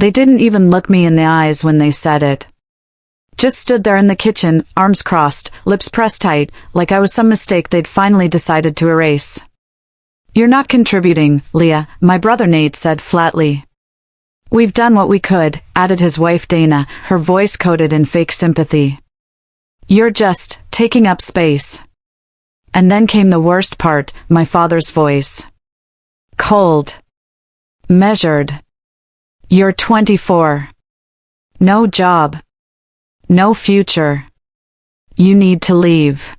They didn't even look me in the eyes when they said it. Just stood there in the kitchen, arms crossed, lips pressed tight, like I was some mistake they'd finally decided to erase. "You're not contributing, Leah," my brother Nate said flatly. "We've done what we could," added his wife Dana, her voice coated in fake sympathy. "You're just taking up space." And then came the worst part, my father's voice. Cold. Measured. "You're 24. No job. No future. You need to leave.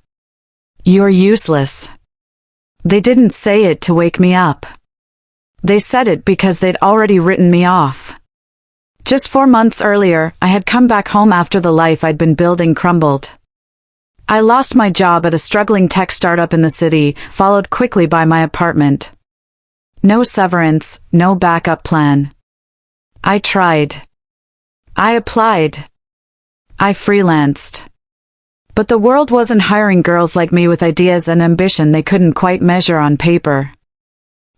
You're useless." They didn't say it to wake me up. They said it because they'd already written me off. Just 4 months earlier, I had come back home after the life I'd been building crumbled. I lost my job at a struggling tech startup in the city, followed quickly by my apartment. No severance, no backup plan. I tried. I applied. I freelanced. But the world wasn't hiring girls like me with ideas and ambition they couldn't quite measure on paper.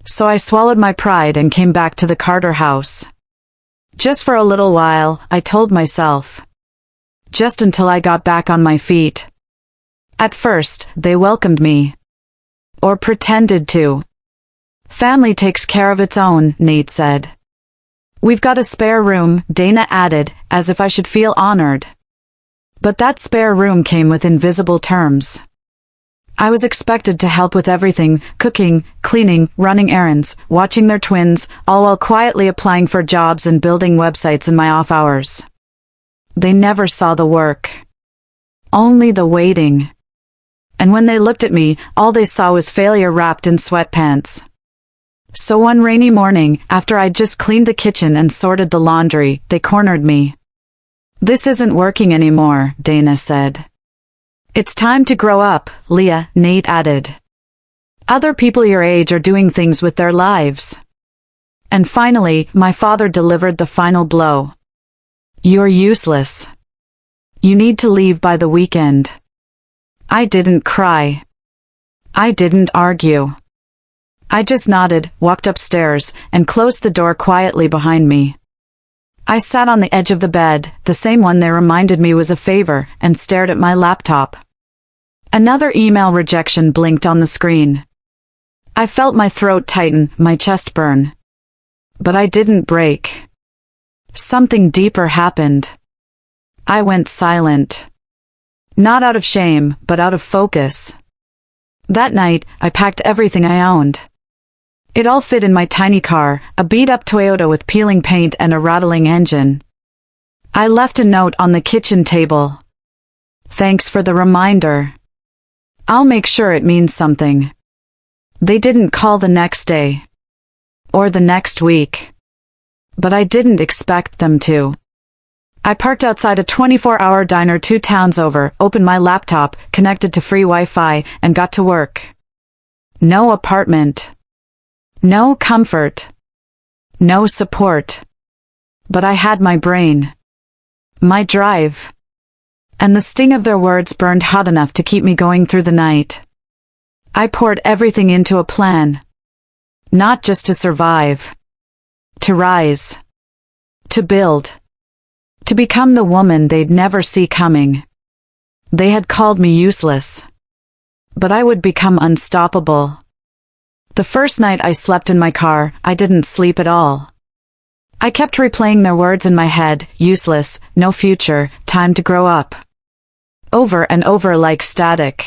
So I swallowed my pride and came back to the Carter house. Just for a little while, I told myself. Just until I got back on my feet. At first, they welcomed me. Or pretended to. "Family takes care of its own," Nate said. "We've got a spare room," Dana added, as if I should feel honored. But that spare room came with invisible terms. I was expected to help with everything: cooking, cleaning, running errands, watching their twins, all while quietly applying for jobs and building websites in my off hours. They never saw the work. Only the waiting. And when they looked at me, all they saw was failure wrapped in sweatpants. So one rainy morning, after I'd just cleaned the kitchen and sorted the laundry, they cornered me. "This isn't working anymore," Dana said. "It's time to grow up, Leah," Nate added. "Other people your age are doing things with their lives." And finally, my father delivered the final blow. "You're useless. You need to leave by the weekend." I didn't cry. I didn't argue. I just nodded, walked upstairs, and closed the door quietly behind me. I sat on the edge of the bed, the same one they reminded me was a favor, and stared at my laptop. Another email rejection blinked on the screen. I felt my throat tighten, my chest burn. But I didn't break. Something deeper happened. I went silent. Not out of shame, but out of focus. That night, I packed everything I owned. It all fit in my tiny car, a beat-up Toyota with peeling paint and a rattling engine. I left a note on the kitchen table. "Thanks for the reminder. I'll make sure it means something." They didn't call the next day. Or the next week. But I didn't expect them to. I parked outside a 24-hour diner 2 towns over, opened my laptop, connected to free Wi-Fi, and got to work. No apartment. No comfort. No support. But I had my brain. My drive. And the sting of their words burned hot enough to keep me going through the night. I poured everything into a plan. Not just to survive. To rise. To build. To become the woman they'd never see coming. They had called me useless. But I would become unstoppable. The first night I slept in my car, I didn't sleep at all. I kept replaying their words in my head: useless, no future, time to grow up. Over and over like static.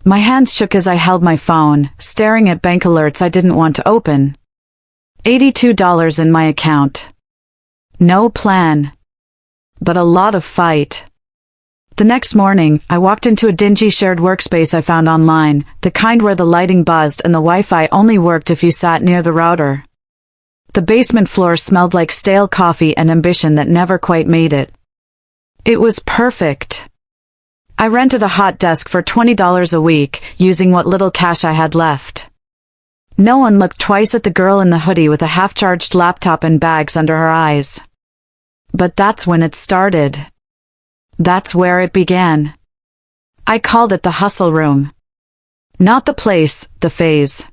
My hands shook as I held my phone, staring at bank alerts I didn't want to open. $82 in my account. No plan. But a lot of fight. The next morning, I walked into a dingy shared workspace I found online, the kind where the lighting buzzed and the Wi-Fi only worked if you sat near the router. The basement floor smelled like stale coffee and ambition that never quite made it. It was perfect. I rented a hot desk for $20 a week, using what little cash I had left. No one looked twice at the girl in the hoodie with a half-charged laptop and bags under her eyes. But that's when it started. That's where it began. I called it the hustle room. Not the place, the phase.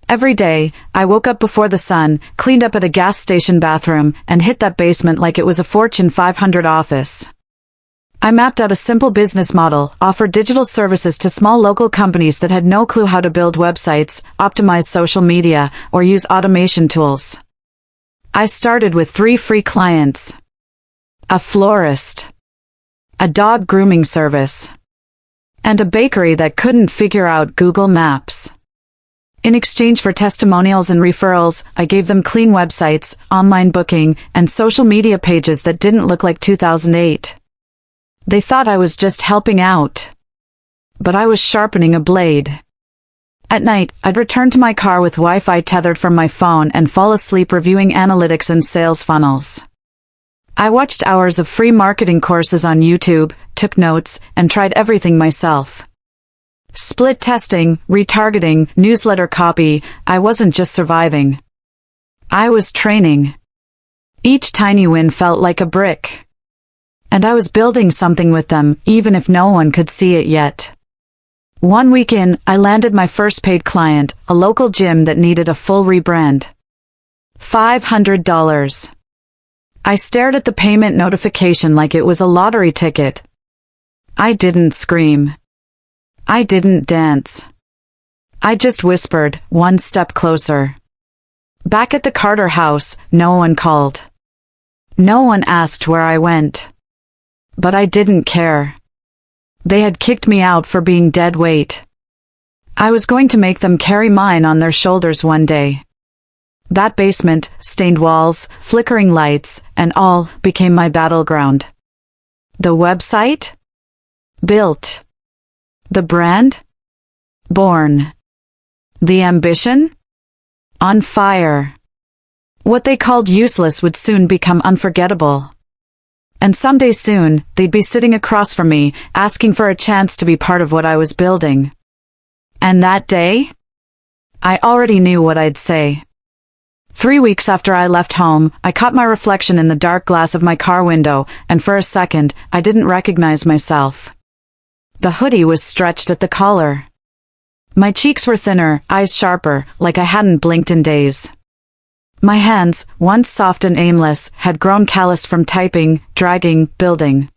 Every day, I woke up before the sun, cleaned up at a gas station bathroom, and hit that basement like it was a Fortune 500 office. I mapped out a simple business model, offered digital services to small local companies that had no clue how to build websites, optimize social media, or use automation tools. I started with 3 free clients: a florist, a dog grooming service, and a bakery that couldn't figure out Google Maps. In exchange for testimonials and referrals, I gave them clean websites, online booking, and social media pages that didn't look like 2008. They thought I was just helping out. But I was sharpening a blade. At night, I'd return to my car with Wi-Fi tethered from my phone and fall asleep reviewing analytics and sales funnels. I watched hours of free marketing courses on YouTube, took notes, and tried everything myself. Split testing, retargeting, newsletter copy. I wasn't just surviving. I was training. Each tiny win felt like a brick. And I was building something with them, even if no one could see it yet. One week in, I landed my first paid client, a local gym that needed a full rebrand. $500. I stared at the payment notification like it was a lottery ticket. I didn't scream. I didn't dance. I just whispered, one step closer. Back at the Carter house, no one called. No one asked where I went. But I didn't care. They had kicked me out for being dead weight. I was going to make them carry mine on their shoulders one day. That basement, stained walls, flickering lights, and all, became my battleground. The website? Built. The brand? Born. The ambition? On fire. What they called useless would soon become unforgettable. And someday soon, they'd be sitting across from me, asking for a chance to be part of what I was building. And that day? I already knew what I'd say. 3 weeks after I left home, I caught my reflection in the dark glass of my car window, and for a second, I didn't recognize myself. The hoodie was stretched at the collar. My cheeks were thinner, eyes sharper, like I hadn't blinked in days. My hands, once soft and aimless, had grown calloused from typing, dragging, building.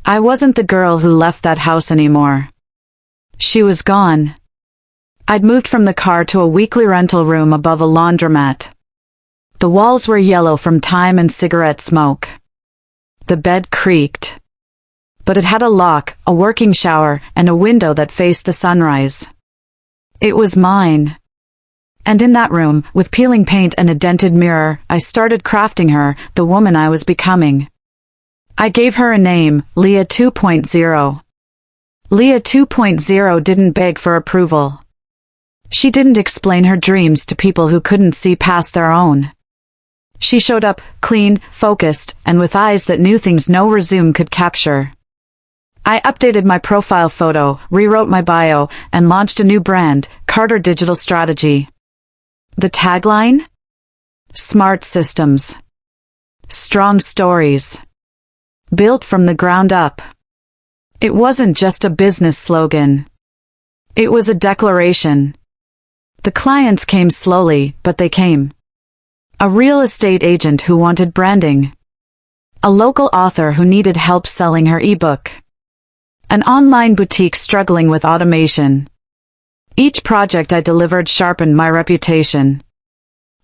I wasn't the girl who left that house anymore. She was gone. I'd moved from the car to a weekly rental room above a laundromat. The walls were yellow from time and cigarette smoke. The bed creaked. But it had a lock, a working shower, and a window that faced the sunrise. It was mine. And in that room, with peeling paint and a dented mirror, I started crafting her, the woman I was becoming. I gave her a name, Leah 2.0. Leah 2.0 didn't beg for approval. She didn't explain her dreams to people who couldn't see past their own. She showed up, clean, focused, and with eyes that knew things no resume could capture. I updated my profile photo, rewrote my bio, and launched a new brand, Carter Digital Strategy. The tagline? Smart systems. Strong stories. Built from the ground up. It wasn't just a business slogan. It was a declaration. The clients came slowly, but they came. A real estate agent who wanted branding. A local author who needed help selling her ebook. An online boutique struggling with automation. Each project I delivered sharpened my reputation.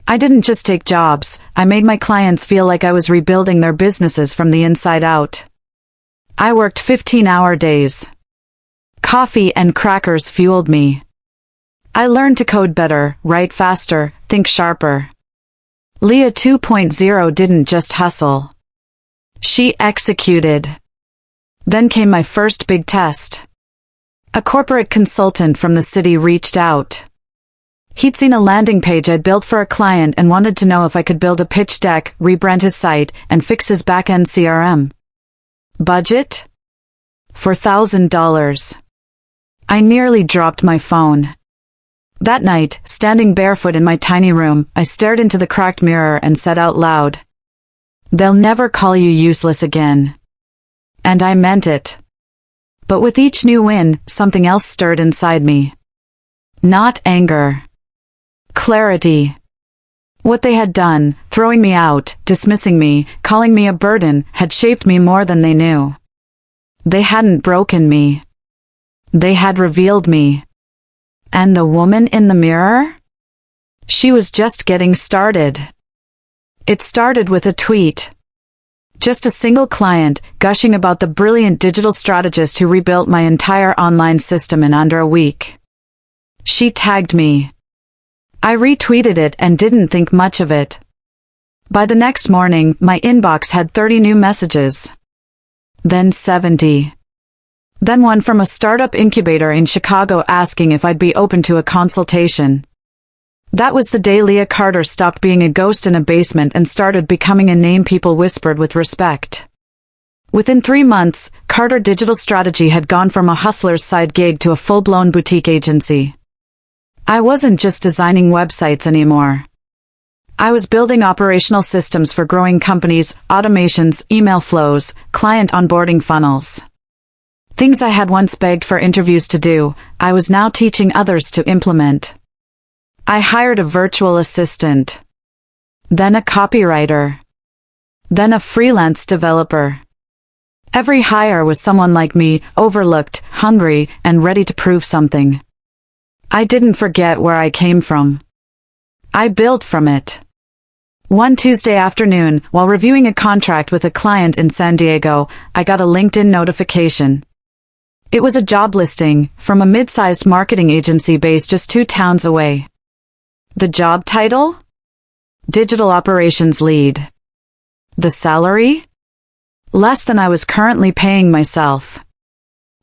I didn't just take jobs, I made my clients feel like I was rebuilding their businesses from the inside out. I worked 15-hour days. Coffee and crackers fueled me. I learned to code better, write faster, think sharper. Leah 2.0 didn't just hustle. She executed. Then came my first big test. A corporate consultant from the city reached out. He'd seen a landing page I'd built for a client and wanted to know if I could build a pitch deck, rebrand his site, and fix his back-end CRM. Budget? $4,000. I nearly dropped my phone. That night, standing barefoot in my tiny room, I stared into the cracked mirror and said out loud, "They'll never call you useless again." And I meant it. But with each new win, something else stirred inside me. Not anger. Clarity. What they had done, throwing me out, dismissing me, calling me a burden, had shaped me more than they knew. They hadn't broken me. They had revealed me. And the woman in the mirror? She was just getting started. It started with a tweet. Just a single client, gushing about the brilliant digital strategist who rebuilt my entire online system in under a week. She tagged me. I retweeted it and didn't think much of it. By the next morning, my inbox had 30 new messages. Then 70. Then one from a startup incubator in Chicago asking if I'd be open to a consultation. That was the day Leah Carter stopped being a ghost in a basement and started becoming a name people whispered with respect. Within 3 months, Carter Digital Strategy had gone from a hustler's side gig to a full-blown boutique agency. I wasn't just designing websites anymore. I was building operational systems for growing companies, automations, email flows, client onboarding funnels. Things I had once begged for interviews to do, I was now teaching others to implement. I hired a virtual assistant. Then a copywriter. Then a freelance developer. Every hire was someone like me, overlooked, hungry, and ready to prove something. I didn't forget where I came from. I built from it. One Tuesday afternoon, while reviewing a contract with a client in San Diego, I got a LinkedIn notification. It was a job listing from a mid-sized marketing agency based just 2 towns away. The job title? Digital Operations Lead. The salary? Less than I was currently paying myself.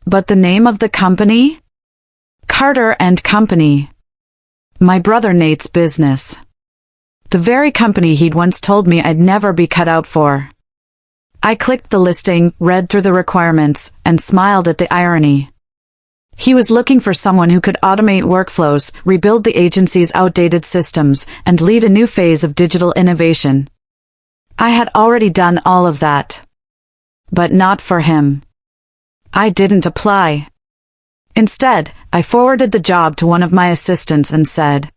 But the name of the company? Carter and Company. My brother Nate's business. The very company he'd once told me I'd never be cut out for. I clicked the listing, read through the requirements, and smiled at the irony. He was looking for someone who could automate workflows, rebuild the agency's outdated systems, and lead a new phase of digital innovation. I had already done all of that. But not for him. I didn't apply. Instead, I forwarded the job to one of my assistants and said,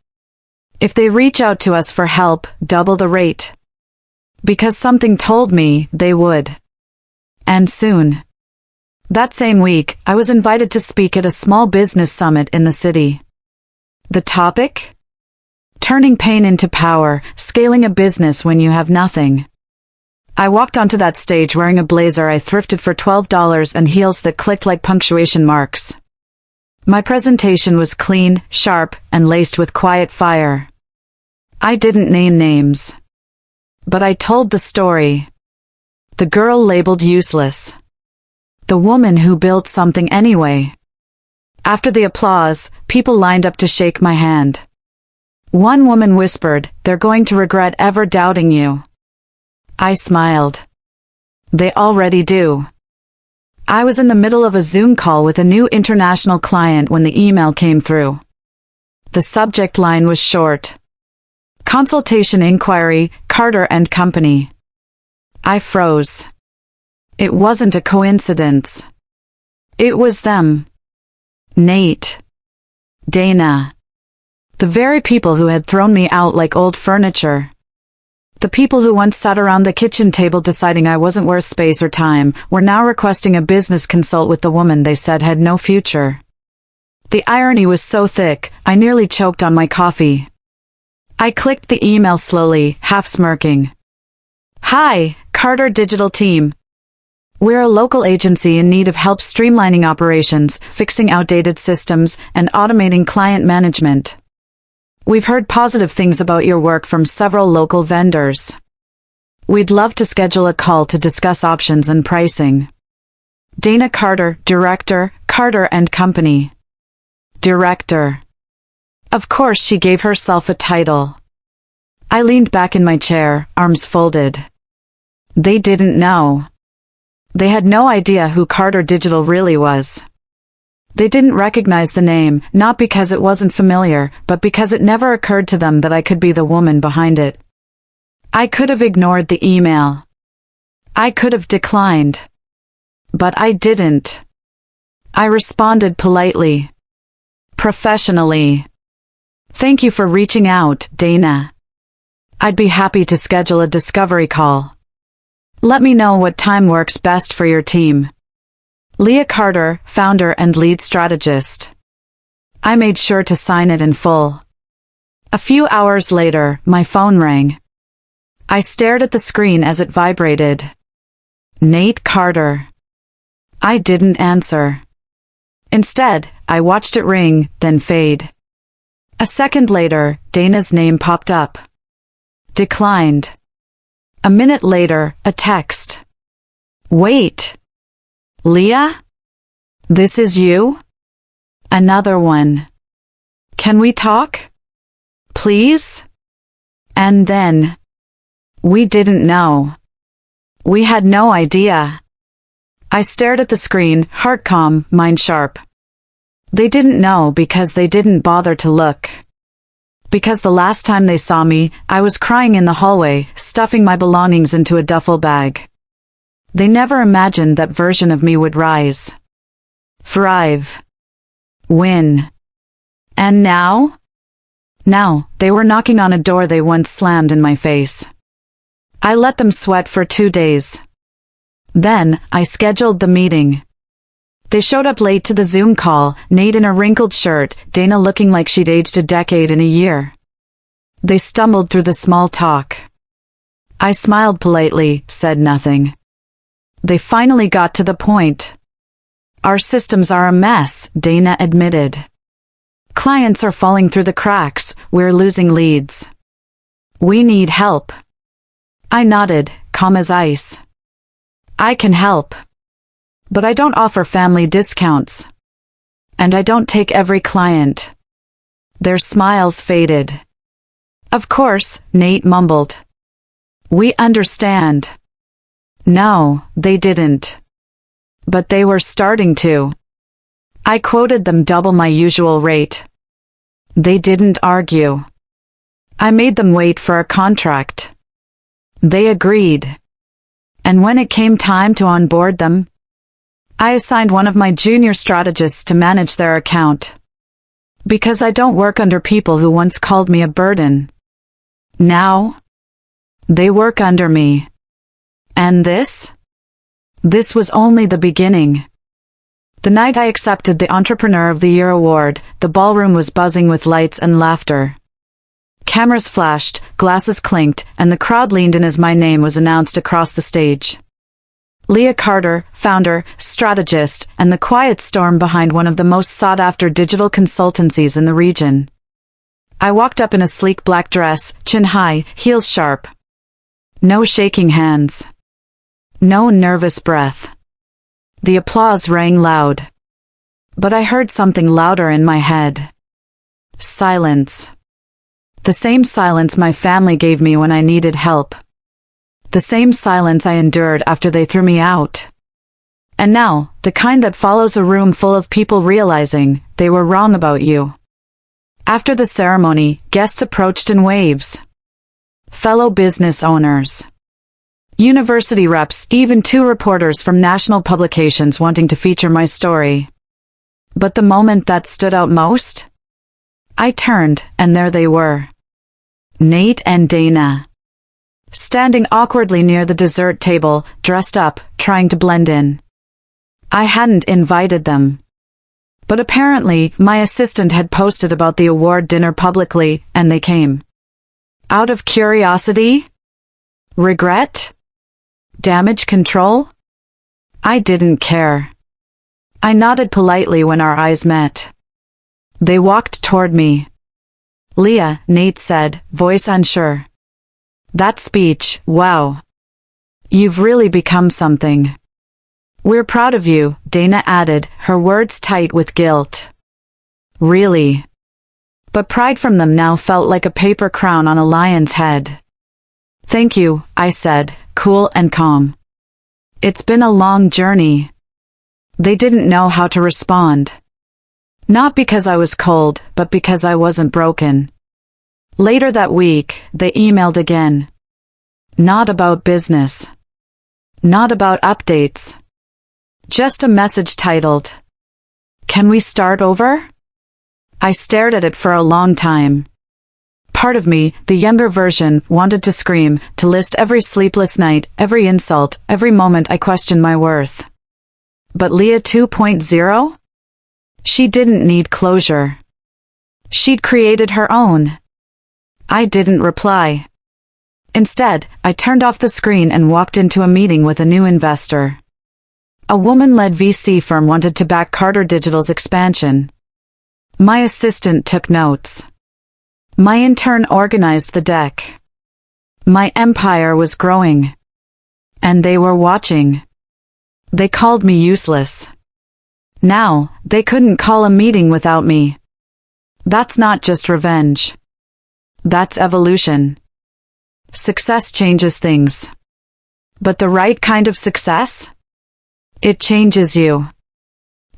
"If they reach out to us for help, double the rate." Because something told me they would. And soon. That same week, I was invited to speak at a small business summit in the city. The topic? Turning pain into power, scaling a business when you have nothing. I walked onto that stage wearing a blazer I thrifted for $12 and heels that clicked like punctuation marks. My presentation was clean, sharp, and laced with quiet fire. I didn't name names. But I told the story. The girl labeled useless. The woman who built something anyway. After the applause, people lined up to shake my hand. One woman whispered, "They're going to regret ever doubting you." I smiled. They already do. I was in the middle of a Zoom call with a new international client when the email came through. The subject line was short. Consultation inquiry, Carter and Company. I froze. It wasn't a coincidence. It was them. Nate. Dana. The very people who had thrown me out like old furniture. The people who once sat around the kitchen table deciding I wasn't worth space or time were now requesting a business consult with the woman they said had no future. The irony was so thick, I nearly choked on my coffee. I clicked the email slowly, half smirking. "Hi, Carter Digital Team. We're a local agency in need of help streamlining operations, fixing outdated systems, and automating client management. We've heard positive things about your work from several local vendors. We'd love to schedule a call to discuss options and pricing. Dana Carter, Director, Carter and Company." Director. Of course she gave herself a title. I leaned back in my chair, arms folded. They didn't know. They had no idea who Carter Digital really was. They didn't recognize the name, not because it wasn't familiar, but because it never occurred to them that I could be the woman behind it. I could have ignored the email. I could have declined. But I didn't. I responded politely. Professionally. Thank you for reaching out, Dana. I'd be happy to schedule a discovery call. Let me know what time works best for your team. Leah Carter, founder and lead strategist. I made sure to sign it in full. A few hours later, my phone rang. I stared at the screen as it vibrated. Nate Carter. I didn't answer. Instead, I watched it ring, then fade. A second later, Dana's name popped up. Declined. A minute later, a text. Wait. Leah? This is you? Another one. Can we talk? Please? And then. We didn't know. We had no idea. I stared at the screen, heart calm, mind sharp. They didn't know because they didn't bother to look. Because the last time they saw me, I was crying in the hallway, stuffing my belongings into a duffel bag. They never imagined that version of me would rise. Thrive. Win. And now? Now, they were knocking on a door they once slammed in my face. I let them sweat for 2 days. Then, I scheduled the meeting. They showed up late to the Zoom call, Nate in a wrinkled shirt, Dana looking like she'd aged a decade in a year. They stumbled through the small talk. I smiled politely, said nothing. They finally got to the point. Our systems are a mess, Dana admitted. Clients are falling through the cracks, we're losing leads. We need help. I nodded, calm as ice. I can help. But I don't offer family discounts. And I don't take every client. Their smiles faded. Of course, Nate mumbled. We understand. No, they didn't. But they were starting to. I quoted them double my usual rate. They didn't argue. I made them wait for a contract. They agreed. And when it came time to onboard them, I assigned one of my junior strategists to manage their account. Because I don't work under people who once called me a burden. Now, they work under me. And this? This was only the beginning. The night I accepted the Entrepreneur of the Year award, the ballroom was buzzing with lights and laughter. Cameras flashed, glasses clinked, and the crowd leaned in as my name was announced across the stage. Leah Carter, founder, strategist, and the quiet storm behind one of the most sought-after digital consultancies in the region. I walked up in a sleek black dress, chin high, heels sharp. No shaking hands. No nervous breath. The applause rang loud. But I heard something louder in my head. Silence. The same silence my family gave me when I needed help. The same silence I endured after they threw me out. And now, the kind that follows a room full of people realizing they were wrong about you. After the ceremony, guests approached in waves. Fellow business owners. University reps, even 2 reporters from national publications wanting to feature my story. But the moment that stood out most? I turned, and there they were. Nate and Dana. Standing awkwardly near the dessert table, dressed up, trying to blend in. I hadn't invited them. But apparently, my assistant had posted about the award dinner publicly, and they came. Out of curiosity? Regret? Damage control? I didn't care. I nodded politely when our eyes met. They walked toward me. Leah, Nate said, voice unsure. That speech, wow. You've really become something. We're proud of you, Dana added, her words tight with guilt. Really? But pride from them now felt like a paper crown on a lion's head. Thank you, I said, cool and calm. It's been a long journey. They didn't know how to respond. Not because I was cold, but because I wasn't broken. Later that week, they emailed again. Not about business. Not about updates. Just a message titled, "Can we start over?" I stared at it for a long time. Part of me, the younger version, wanted to scream, to list every sleepless night, every insult, every moment I questioned my worth. But Leah 2.0? She didn't need closure. She'd created her own. I didn't reply. Instead, I turned off the screen and walked into a meeting with a new investor. A woman-led VC firm wanted to back Carter Digital's expansion. My assistant took notes. My intern organized the deck. My empire was growing. And they were watching. They called me useless. Now, they couldn't call a meeting without me. That's not just revenge. That's evolution. Success changes things. But the right kind of success? It changes you.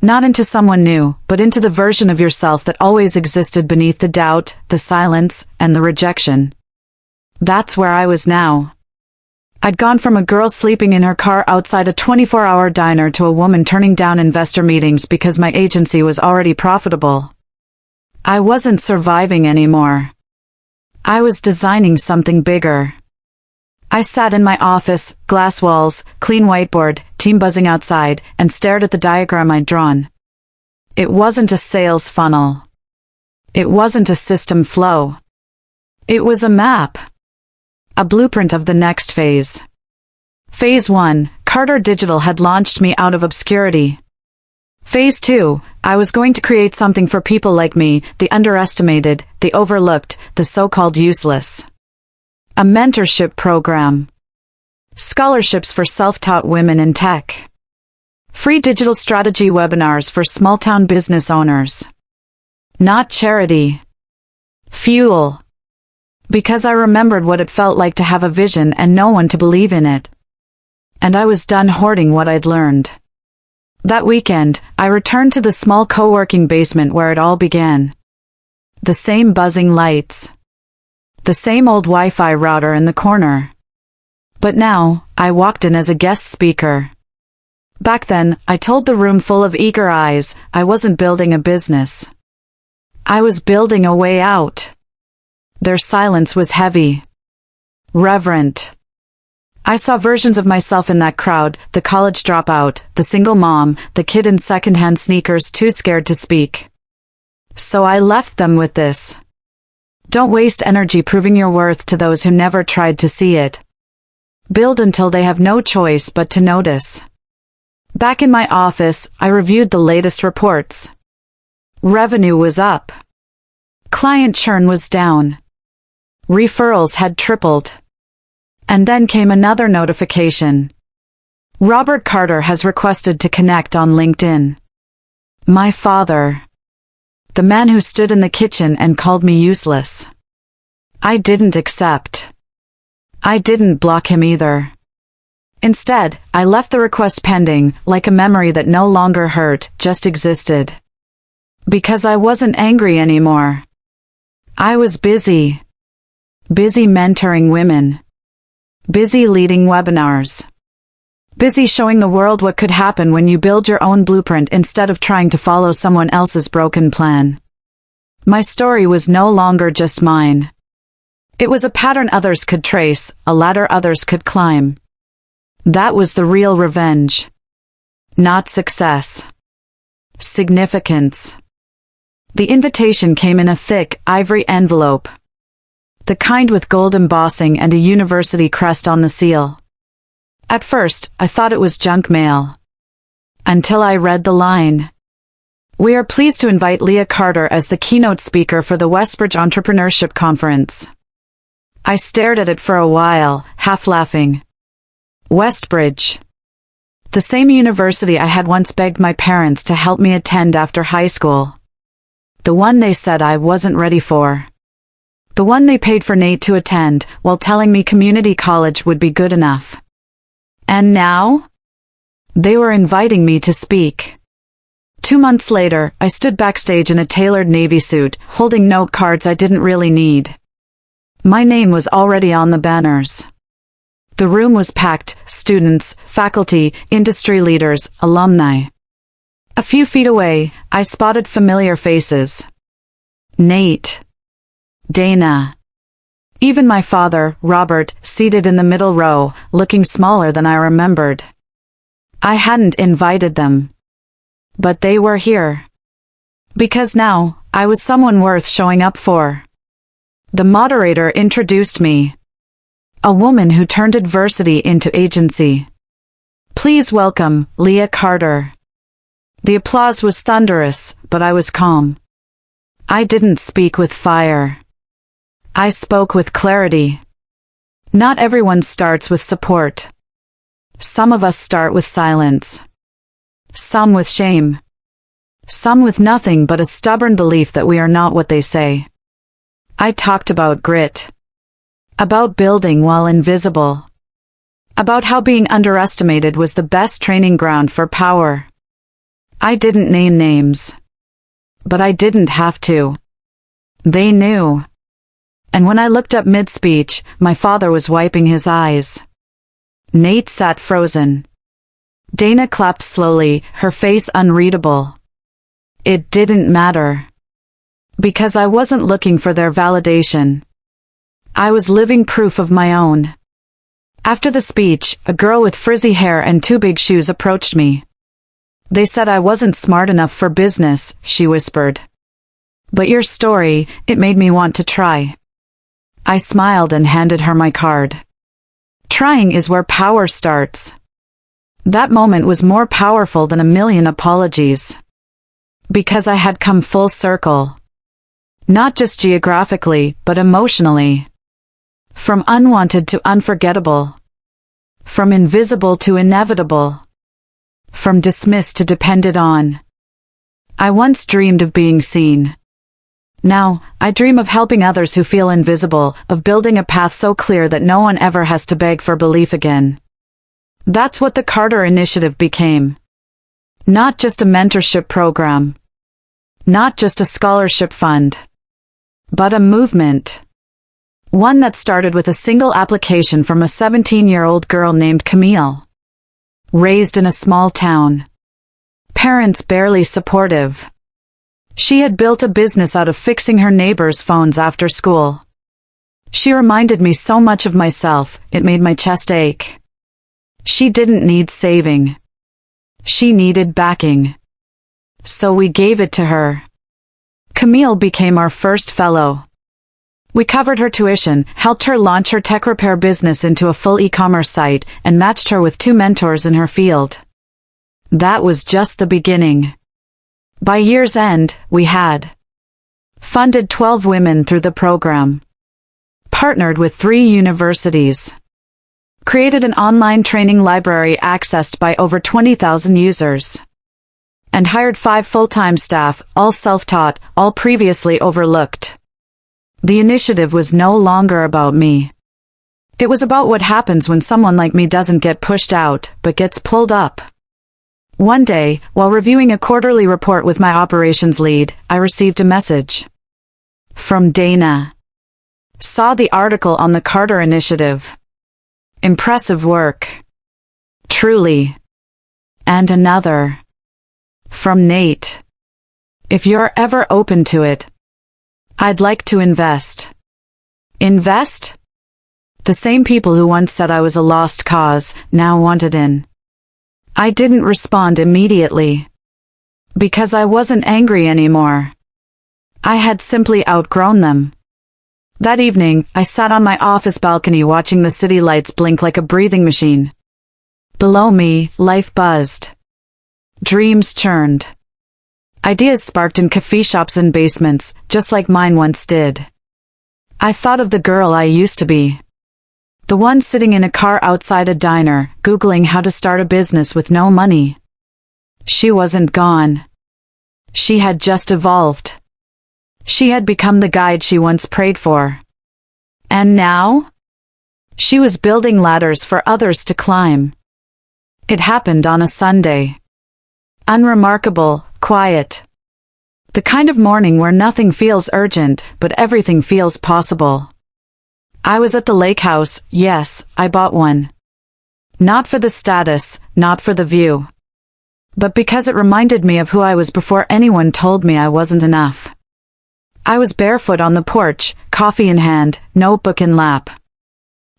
Not into someone new, but into the version of yourself that always existed beneath the doubt, the silence, and the rejection. That's where I was now. I'd gone from a girl sleeping in her car outside a 24-hour diner to a woman turning down investor meetings because my agency was already profitable. I wasn't surviving anymore. I was designing something bigger. I sat in my office, glass walls, clean whiteboard, team buzzing outside, and stared at the diagram I'd drawn. It wasn't a sales funnel. It wasn't a system flow. It was a map. A blueprint of the next phase. Phase 1, Carter Digital had launched me out of obscurity. Phase 2, I was going to create something for people like me, the underestimated, the overlooked, the so-called useless. A mentorship program. Scholarships for self-taught women in tech. Free digital strategy webinars for small-town business owners. Not charity. Fuel. Because I remembered what it felt like to have a vision and no one to believe in it. And I was done hoarding what I'd learned. That weekend, I returned to the small co-working basement where it all began. The same buzzing lights. The same old Wi-Fi router in the corner. But now, I walked in as a guest speaker. Back then, I told the room full of eager eyes, I wasn't building a business. I was building a way out. Their silence was heavy. Reverent. I saw versions of myself in that crowd, the college dropout, the single mom, the kid in secondhand sneakers too scared to speak. So I left them with this. Don't waste energy proving your worth to those who never tried to see it. Build until they have no choice but to notice. Back in my office, I reviewed the latest reports. Revenue was up. Client churn was down. Referrals had tripled. And then came another notification. Robert Carter has requested to connect on LinkedIn. My father. The man who stood in the kitchen and called me useless. I didn't accept. I didn't block him either. Instead, I left the request pending, like a memory that no longer hurt, just existed. Because I wasn't angry anymore. I was busy. Busy mentoring women. Busy leading webinars. Busy showing the world what could happen when you build your own blueprint instead of trying to follow someone else's broken plan. My story was no longer just mine. It was a pattern others could trace, a ladder others could climb. That was the real revenge. Not success. Significance. The invitation came in a thick, ivory envelope. The kind with gold embossing and a university crest on the seal. At first, I thought it was junk mail. Until I read the line. We are pleased to invite Leah Carter as the keynote speaker for the Westbridge Entrepreneurship Conference. I stared at it for a while, half laughing. Westbridge. The same university I had once begged my parents to help me attend after high school. The one they said I wasn't ready for. The one they paid for Nate to attend, while telling me community college would be good enough. And now? They were inviting me to speak. 2 months later, I stood backstage in a tailored navy suit, holding note cards I didn't really need. My name was already on the banners. The room was packed, students, faculty, industry leaders, alumni. A few feet away, I spotted familiar faces. Nate. Dana. Even my father, Robert, seated in the middle row, looking smaller than I remembered. I hadn't invited them. But they were here. Because now, I was someone worth showing up for. The moderator introduced me. A woman who turned adversity into agency. Please welcome, Leah Carter. The applause was thunderous, but I was calm. I didn't speak with fire. I spoke with clarity. Not everyone starts with support. Some of us start with silence. Some with shame. Some with nothing but a stubborn belief that we are not what they say. I talked about grit. About building while invisible. About how being underestimated was the best training ground for power. I didn't name names. But I didn't have to. They knew. And when I looked up mid-speech, my father was wiping his eyes. Nate sat frozen. Dana clapped slowly, her face unreadable. It didn't matter. Because I wasn't looking for their validation. I was living proof of my own. After the speech, a girl with frizzy hair and two big shoes approached me. They said I wasn't smart enough for business, she whispered. But your story, it made me want to try. I smiled and handed her my card. Trying is where power starts. That moment was more powerful than a million apologies. Because I had come full circle. Not just geographically, but emotionally. From unwanted to unforgettable. From invisible to inevitable. From dismissed to depended on. I once dreamed of being seen. Now, I dream of helping others who feel invisible, of building a path so clear that no one ever has to beg for belief again. That's what the Carter Initiative became. Not just a mentorship program. Not just a scholarship fund. But a movement. One that started with a single application from a 17-year-old girl named Camille. Raised in a small town. Parents barely supportive. She had built a business out of fixing her neighbors' phones after school. She reminded me so much of myself, it made my chest ache. She didn't need saving. She needed backing. So we gave it to her. Camille became our first fellow. We covered her tuition, helped her launch her tech repair business into a full e-commerce site, and matched her with 2 mentors in her field. That was just the beginning. By year's end, we had funded 12 women through the program, partnered with 3 universities, created an online training library accessed by over 20,000 users, and hired 5 full-time staff, all self-taught, all previously overlooked. The initiative was no longer about me. It was about what happens when someone like me doesn't get pushed out, but gets pulled up. One day, while reviewing a quarterly report with my operations lead, I received a message. From Dana. Saw the article on the Carter Initiative. Impressive work. Truly. And another. From Nate. If you're ever open to it, I'd like to invest. Invest? The same people who once said I was a lost cause, now wanted in. I didn't respond immediately. Because I wasn't angry anymore. I had simply outgrown them. That evening, I sat on my office balcony watching the city lights blink like a breathing machine. Below me, life buzzed. Dreams churned. Ideas sparked in cafe shops and basements, just like mine once did. I thought of the girl I used to be. The one sitting in a car outside a diner, Googling how to start a business with no money. She wasn't gone. She had just evolved. She had become the guide she once prayed for. And now? She was building ladders for others to climb. It happened on a Sunday. Unremarkable, quiet. The kind of morning where nothing feels urgent, but everything feels possible. I was at the lake house, yes, I bought one. Not for the status, not for the view. But because it reminded me of who I was before anyone told me I wasn't enough. I was barefoot on the porch, coffee in hand, notebook in lap.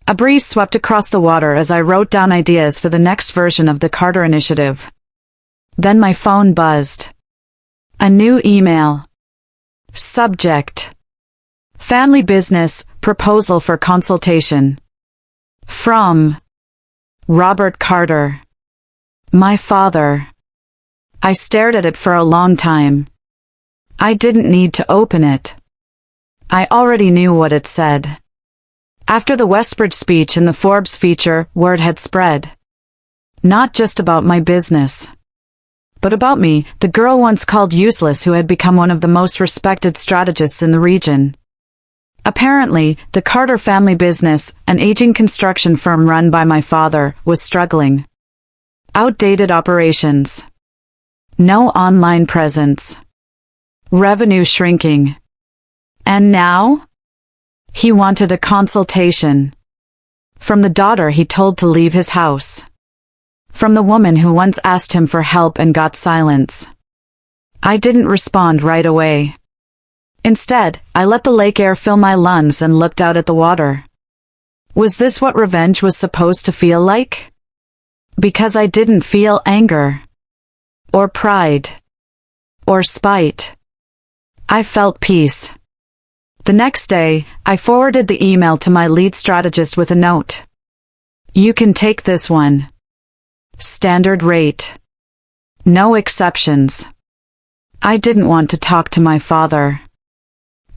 A breeze swept across the water as I wrote down ideas for the next version of the Carter Initiative. Then my phone buzzed. A new email. Subject: Family Business, Proposal for Consultation. From Robert Carter. My father. I stared at it for a long time. I didn't need to open it. I already knew what it said. After the Westbridge speech in the Forbes feature, word had spread. Not just about my business, but about me, the girl once called useless who had become one of the most respected strategists in the region. Apparently, the Carter family business, an aging construction firm run by my father, was struggling. Outdated operations. No online presence. Revenue shrinking. And now? He wanted a consultation. From the daughter he told to leave his house. From the woman who once asked him for help and got silence. I didn't respond right away. Instead, I let the lake air fill my lungs and looked out at the water. Was this what revenge was supposed to feel like? Because I didn't feel anger. Or pride. Or spite. I felt peace. The next day, I forwarded the email to my lead strategist with a note. You can take this one. Standard rate. No exceptions. I didn't want to talk to my father.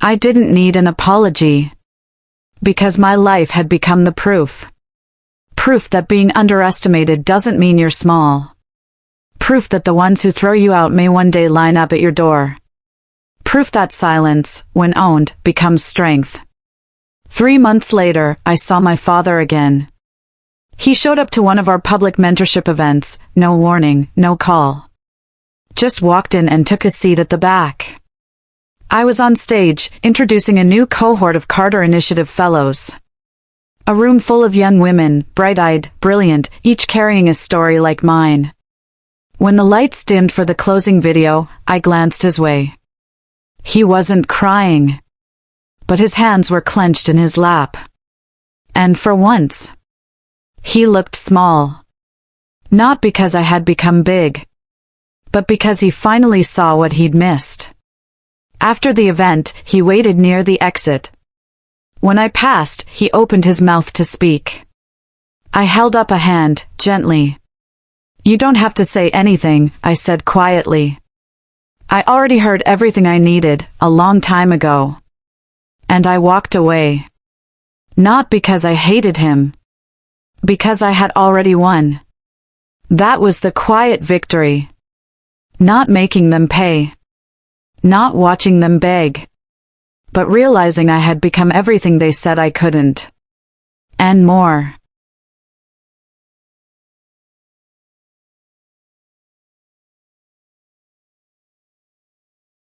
I didn't need an apology. Because my life had become the proof. Proof that being underestimated doesn't mean you're small. Proof that the ones who throw you out may one day line up at your door. Proof that silence, when owned, becomes strength. 3 months later, I saw my father again. He showed up to one of our public mentorship events, no warning, no call. Just walked in and took a seat at the back. I was on stage, introducing a new cohort of Carter Initiative Fellows. A room full of young women, bright-eyed, brilliant, each carrying a story like mine. When the lights dimmed for the closing video, I glanced his way. He wasn't crying, but his hands were clenched in his lap. And for once, he looked small. Not because I had become big, but because he finally saw what he'd missed. After the event, he waited near the exit. When I passed, he opened his mouth to speak. I held up a hand, gently. You don't have to say anything, I said quietly. I already heard everything I needed, a long time ago. And I walked away. Not because I hated him. Because I had already won. That was the quiet victory. Not making them pay. Not watching them beg. But realizing I had become everything they said I couldn't. And more.